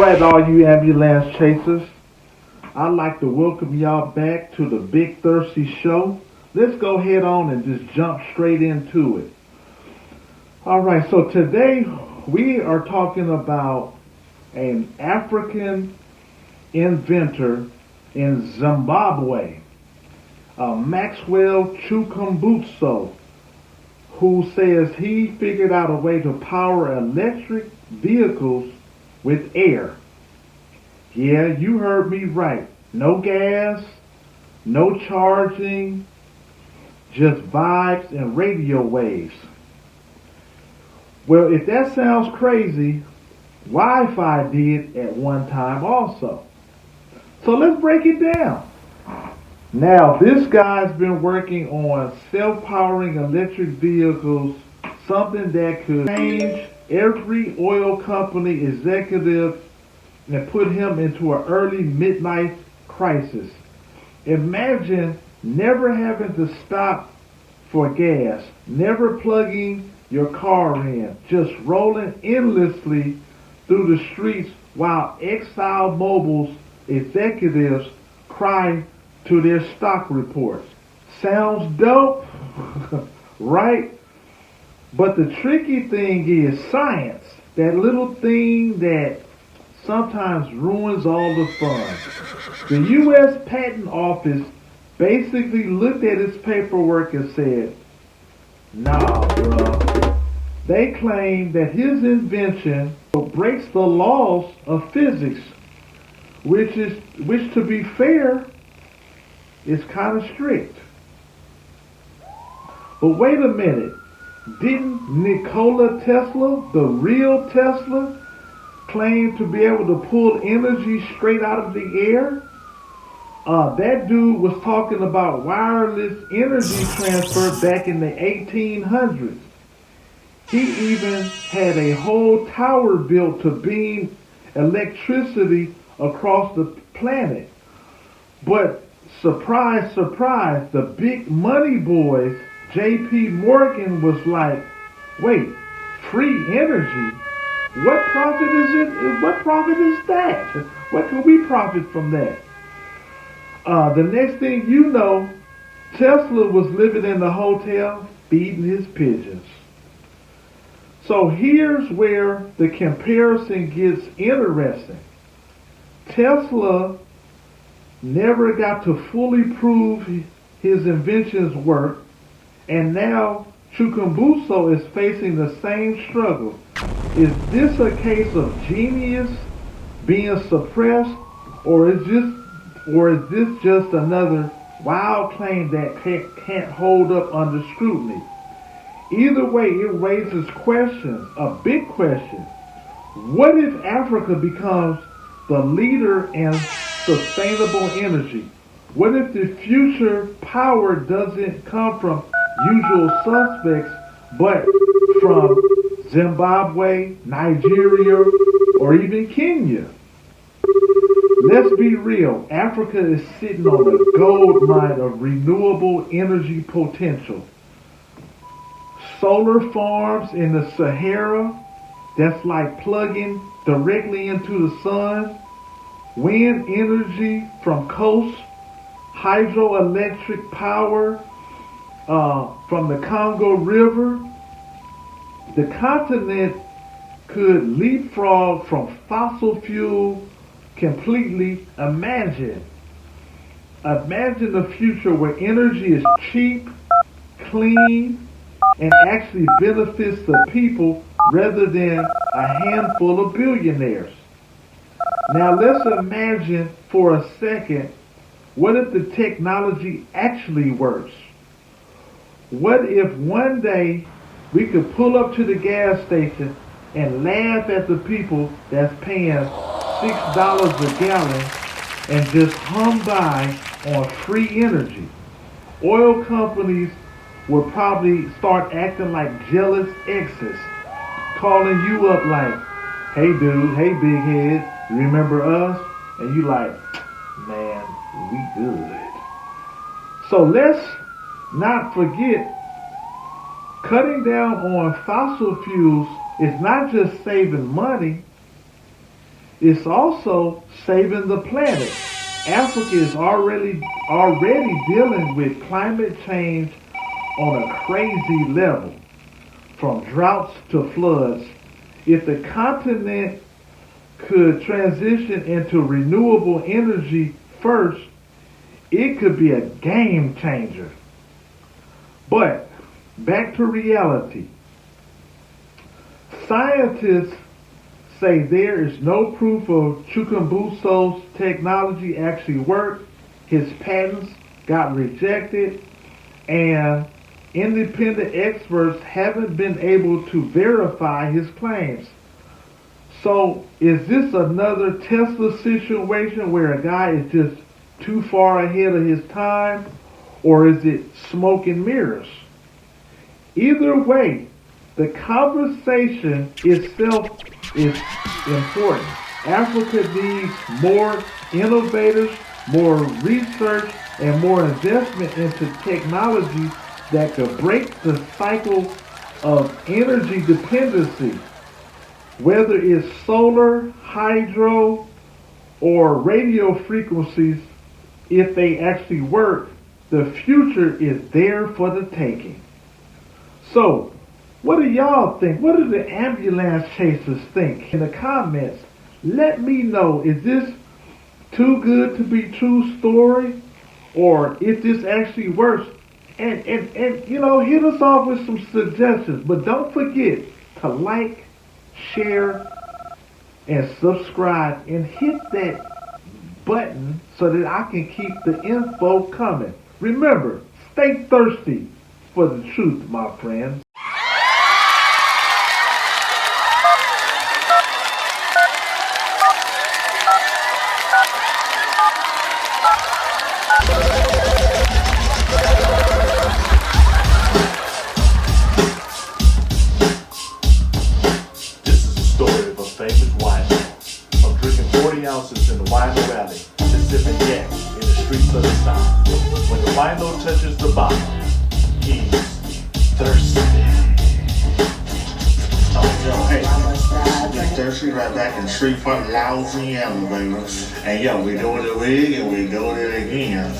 Alright, all you ambulance chasers, I'd like to welcome y'all back to the Big Thirsty Show. Let's go head on and just jump straight into it. Alright, so today we are talking about an African inventor in Zimbabwe, Maxwell Chukumbuso, who says he figured out a way to power electric vehicles with air. Yeah, you heard me right. No gas, no charging, just vibes and radio waves. Well, if that sounds crazy, Wi-Fi did at one time also. So let's break it down. Now, this guy's been working on self-powering electric vehicles, something that could change every oil company executive and put him into an early midlife crisis. Imagine never having to stop for gas, never plugging your car in, just rolling endlessly through the streets while ExxonMobil's executives cry to their stock reports. Sounds dope, right? But the tricky thing is science, that little thing that sometimes ruins all the fun. The U.S. Patent Office basically looked at his paperwork and said, nah, bruh. They claim that his invention breaks the laws of physics, which to be fair, is kind of strict. But wait a minute. Didn't Nikola Tesla, the real Tesla, claim to be able to pull energy straight out of the air? That dude was talking about wireless energy transfer back in the 1800s. He even had a whole tower built to beam electricity across the planet. But surprise, surprise, the big money boys, J.P. Morgan, was like, wait, free energy? What profit is it? What profit is that? What can we profit from that? The next thing you know, Tesla was living in the hotel feeding his pigeons. So here's where the comparison gets interesting. Tesla never got to fully prove his inventions work, and now Chukumbuso is facing the same struggle. Is this a case of genius being suppressed, or is this just another wild claim that can't hold up under scrutiny? Either way, it raises questions, a big question. What if Africa becomes the leader in sustainable energy? What if the future power doesn't come from usual suspects, but from Zimbabwe, Nigeria, or even Kenya? Let's be real. Africa is sitting on a gold mine of renewable energy potential. Solar farms in the Sahara, that's like plugging directly into the sun. Wind energy from coast. Hydroelectric power from the Congo River. The continent could leapfrog from fossil fuel completely. Imagine the future where energy is cheap, clean, and actually benefits the people rather than a handful of billionaires. Now let's imagine for a second, what if the technology actually works? What if one day we could pull up to the gas station and laugh at the people that's paying $6 a gallon and just hum by on free energy? Oil companies will probably start acting like jealous exes, calling you up like, hey dude, hey big head, you remember us? And you like, man, we good. So let's not forget, cutting down on fossil fuels is not just saving money, It's also saving the planet. Africa is already dealing with climate change on a crazy level, from droughts to floods. If the continent could transition into renewable energy first, it could be a game changer. But back to reality. Scientists say there is no proof of Chikumbutso's technology actually worked. His patents got rejected, and independent experts haven't been able to verify his claims. So, is this another Tesla situation where a guy is just too far ahead of his time, or is it smoke and mirrors? Either way, the conversation itself is important. Africa needs more innovators, more research, and more investment into technology that could break the cycle of energy dependency. Whether it's solar, hydro, or radio frequencies, if they actually work, the future is there for the taking. So, what do y'all think? What do the ambulance chasers think? In the comments, let me know, is this too good to be true story? Or if this actually works? And hit us off with some suggestions. But don't forget to like, share, and subscribe, and hit that button so that I can keep the info coming. Remember, stay thirsty for the truth, my friends. Famous wine. I'm drinking 40 ounces in the Wino Valley, just sipping yak in the streets of the South. When the wino touches the bottom, he's thirsty. Oh, yo, hey, get thirsty right back in the street front Louisiana, baby. And yo, we doing it big and we doing it again.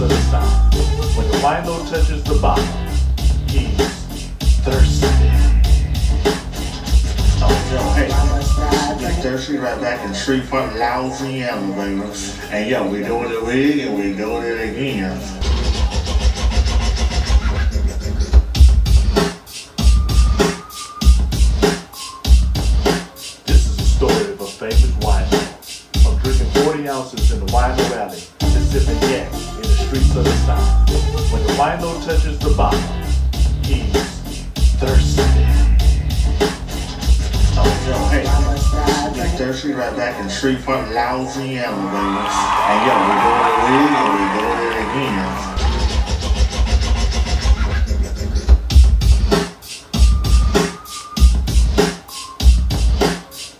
Of the South. When the wino touches the bottom, he's thirsty. Oh, yo, hey, get thirsty right back in the street front Louisiana, baby. And yo, we doing it big and we doing it again. This is the story of a famous wine man. I'm drinking 40 ounces in the Wino Valley, just sipping yak in the streets of the South. When the wino touches the bottom, he's thirsty. Oh, yo, hey, get thirsty right back in the street front Louisiana, baby. And yo, we doing it big and we doing it again.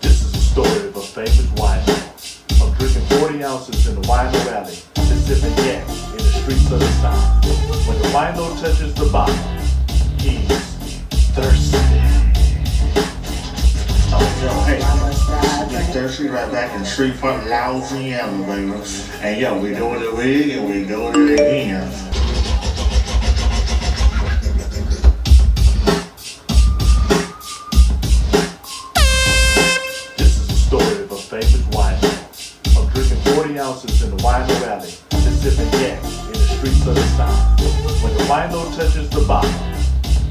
This is the story of a famous wine man. I'm drinking 40 ounces in the Wino Valley, just sipping yak in the streets of the South. When the wino touches the bottom, he's thirsty. Oh, yo, hey, get thirsty right back in the street front Louisiana, baby. And yo, we doing it big and we doing it again. This is the story of a famous wine man. I'm drinking 40 ounces in the Wino Valley, just sipping yak in the streets of the South. When the wino touches the bottom,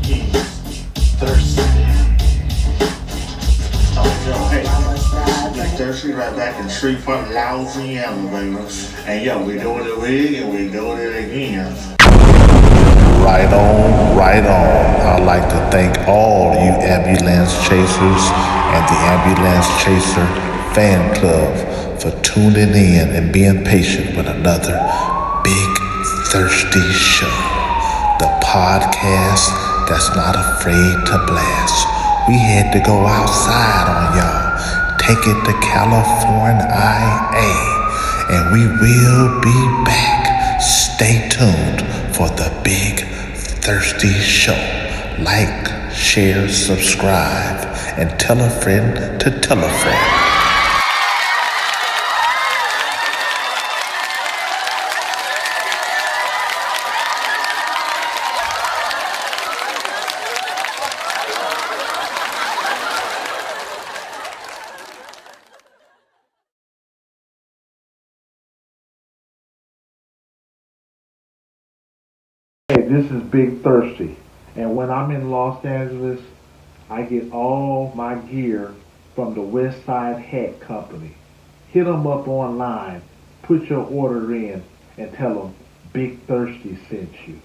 he's thirsty. Oh, yo, hey, get thirsty right back in the street front Louisiana, baby. And yo, we doing it big and we doing it again. Right on, right on. I'd like to thank all you ambulance chasers and the Ambulance Chaser fan club for tuning in and being patient with another Big Thirsty Show. The podcast that's not afraid to blast. We had to go outside on y'all. take it to California, and we will be back. Stay tuned for the Big Thirsty Show. Like, share, subscribe, and tell a friend to tell a friend. Hey, this is Big Thirsty, and when I'm in Los Angeles, I get all my gear from the West Side Hat Company. Hit them up online, put your order in, and tell them Big Thirsty sent you.